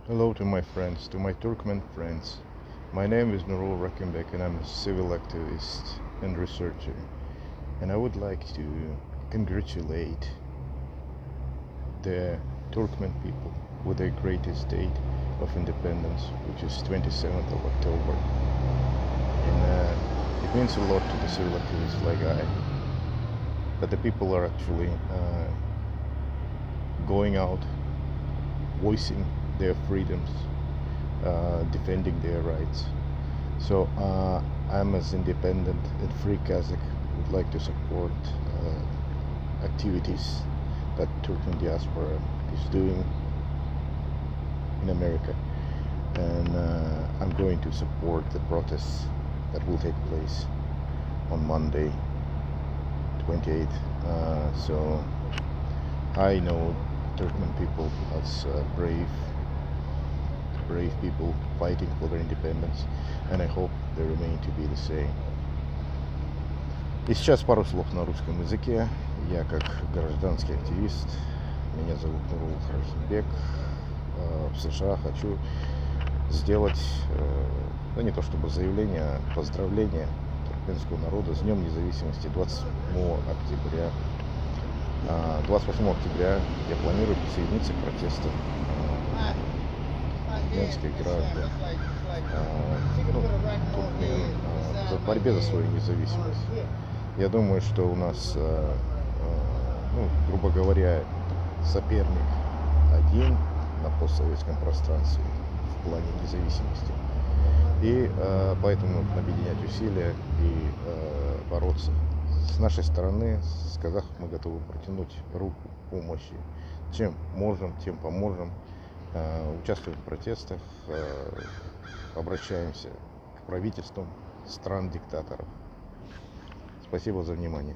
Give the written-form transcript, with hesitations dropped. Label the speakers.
Speaker 1: Hello to my friends, to my Turkmen friends. My name is Nurul Rakimbek and I'm a civil activist and researcher. And I would like to congratulate the Turkmen people with their greatest date of independence, which is 27th of October. And it means a lot to the civil activists like I, that the people are actually going out, voicing their freedoms, defending their rights. So I'm, as independent and free Kazakh, would like to support activities that Turkmen diaspora is doing in America, and I'm going to support the protests that will take place on Monday 28th. So I know Turkmen people as brave people fighting for their independence, and I hope they remain to be the same. И сейчас пару слов на русском языке. Я как гражданский активист, меня зовут Нурул Рахимбек, в США хочу сделать, ну не то чтобы заявление, а поздравление туркменского народа с Днем независимости 28 октября. 28 октября я планирую присоединиться к протестам туркменских граждан, туркмен, в борьбе за свою независимость. Я думаю, что у нас, ну, грубо говоря, соперник один на постсоветском пространстве в плане независимости. И поэтому нужно объединять усилия и бороться. С нашей стороны, с казахов, мы готовы протянуть руку помощи. Чем можем, тем поможем. Участвуем в протестах, обращаемся к правительствам стран-диктаторов. Спасибо за внимание.